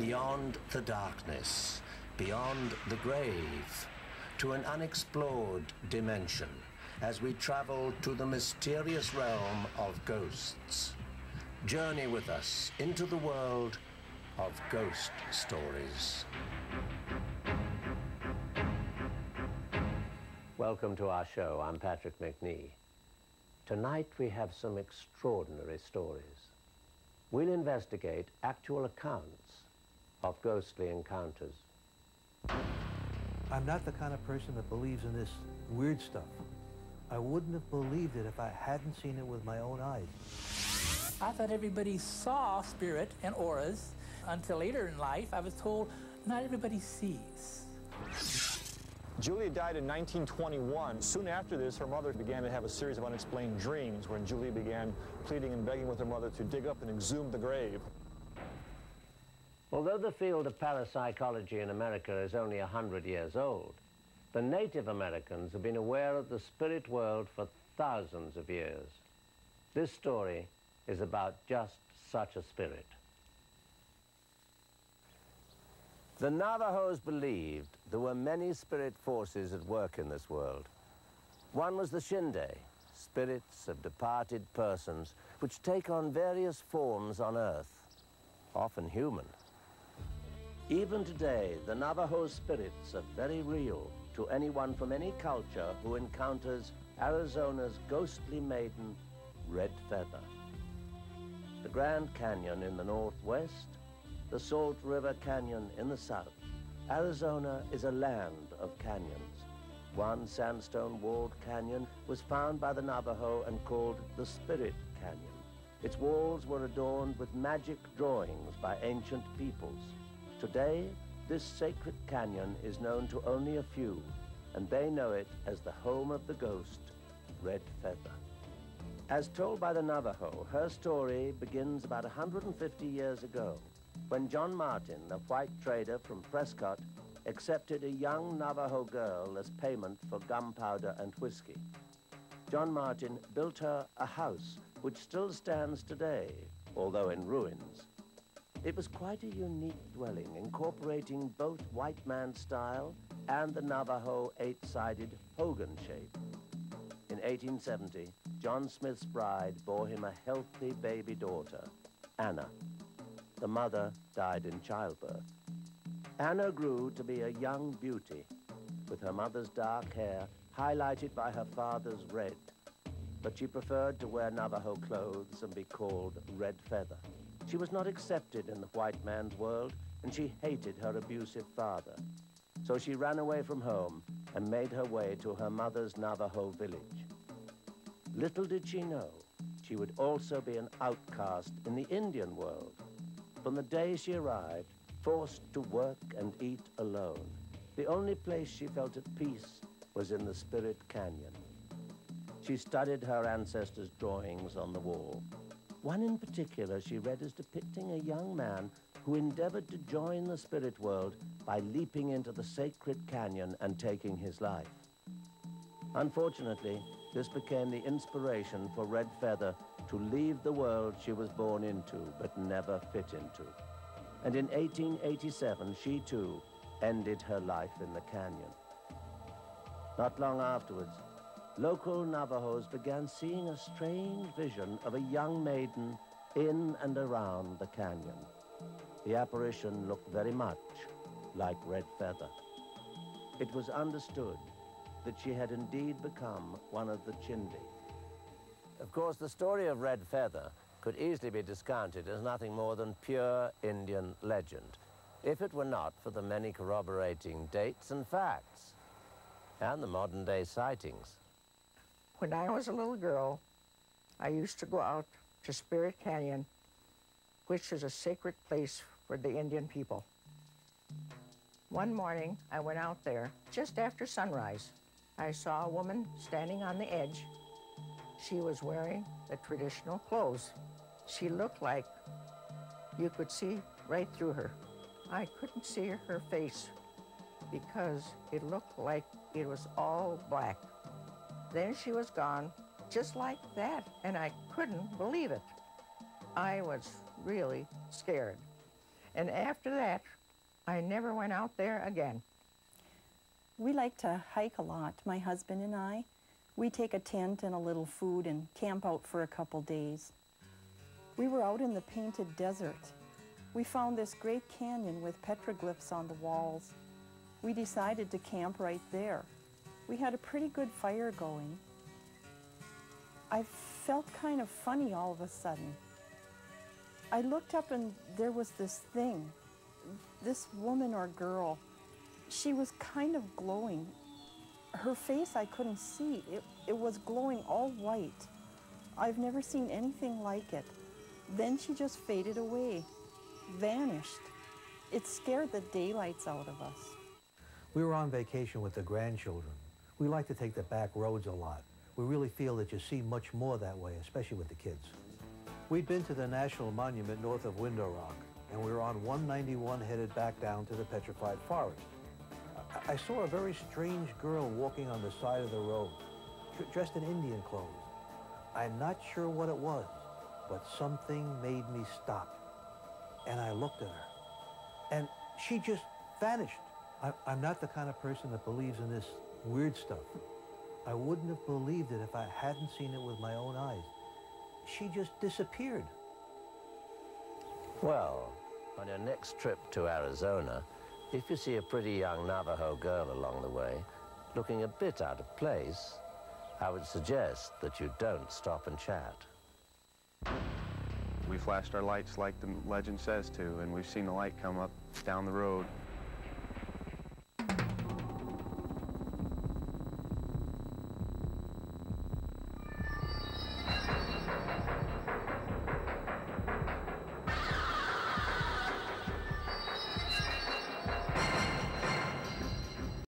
beyond the darkness, beyond the grave, to an unexplored dimension as we travel to the mysterious realm of ghosts. Journey with us into the world of ghost stories. Welcome to our show. I'm Patrick McNee. Tonight we have some extraordinary stories. We'll investigate actual accounts of ghostly encounters. I'm not the kind of person that believes in this weird stuff. I wouldn't have believed it if I hadn't seen it with my own eyes. I thought everybody saw spirit and auras. Until later in life, I was told not everybody sees. Julia died in 1921. Soon after this, her mother began to have a series of unexplained dreams when Julia began pleading and begging with her mother to dig up and exhume the grave. Although the field of parapsychology in America is only 100 years old, the Native Americans have been aware of the spirit world for thousands of years. This story is about just such a spirit. The Navajos believed there were many spirit forces at work in this world. One was the Shinde, spirits of departed persons which take on various forms on Earth, often human. Even today, the Navajo spirits are very real to anyone from any culture who encounters Arizona's ghostly maiden, Red Feather. The Grand Canyon in the northwest, the Salt River Canyon in the south. Arizona is a land of canyons. One sandstone-walled canyon was found by the Navajo and called the Spirit Canyon. Its walls were adorned with magic drawings by ancient peoples. Today, this sacred canyon is known to only a few, and they know it as the home of the ghost, Red Feather. As told by the Navajo, her story begins about 150 years ago, when John Martin, a white trader from Prescott, accepted a young Navajo girl as payment for gunpowder and whiskey. John Martin built her a house which still stands today, although in ruins. It was quite a unique dwelling, incorporating both white man style and the Navajo eight-sided Hogan shape. In 1870, John Smith's bride bore him a healthy baby daughter, Anna. The mother died in childbirth. Anna grew to be a young beauty, with her mother's dark hair highlighted by her father's red. But she preferred to wear Navajo clothes and be called Red Feather. She was not accepted in the white man's world, and she hated her abusive father. So she ran away from home and made her way to her mother's Navajo village. Little did she know, she would also be an outcast in the Indian world. From the day she arrived, forced to work and eat alone, the only place she felt at peace was in the Spirit Canyon. She studied her ancestors' drawings on the wall. One in particular she read as depicting a young man who endeavored to join the spirit world by leaping into the sacred canyon and taking his life. Unfortunately, this became the inspiration for Red Feather to leave the world she was born into but never fit into. And in 1887, she too ended her life in the canyon. Not long afterwards, local Navajos began seeing a strange vision of a young maiden in and around the canyon. The apparition looked very much like Red Feather. It was understood that she had indeed become one of the Chindi. Of course, the story of Red Feather could easily be discounted as nothing more than pure Indian legend, if it were not for the many corroborating dates and facts, and the modern-day sightings. When I was a little girl, I used to go out to Spirit Canyon, which is a sacred place for the Indian people. One morning, I went out there just after sunrise. I saw a woman standing on the edge. She was wearing the traditional clothes. She looked like you could see right through her. I couldn't see her face because it looked like it was all black. Then she was gone, just like that, and I couldn't believe it. I was really scared. And after that, I never went out there again. We like to hike a lot, my husband and I. We take a tent and a little food and camp out for a couple days. We were out in the Painted Desert. We found this great canyon with petroglyphs on the walls. We decided to camp right there. We had a pretty good fire going. I felt kind of funny all of a sudden. I looked up and there was this thing, this woman or girl. She was kind of glowing. Her face I couldn't see. It was glowing all white. I've never seen anything like it. Then she just faded away, vanished. It scared the daylights out of us. We were on vacation with the grandchildren. We like to take the back roads a lot. We really feel that you see much more that way, especially with the kids. We'd been to the National Monument north of Window Rock, and we were on 191 headed back down to the Petrified Forest. I saw a very strange girl walking on the side of the road, dressed in Indian clothes. I'm not sure what it was, but something made me stop. And I looked at her, and she just vanished. I'm not the kind of person that believes in this weird stuff. I wouldn't have believed it if I hadn't seen it with my own eyes. She just disappeared. Well, on your next trip to Arizona, if you see a pretty young Navajo girl along the way, looking a bit out of place, I would suggest that you don't stop and chat. We flashed our lights like the legend says to, and we've seen the light come up down the road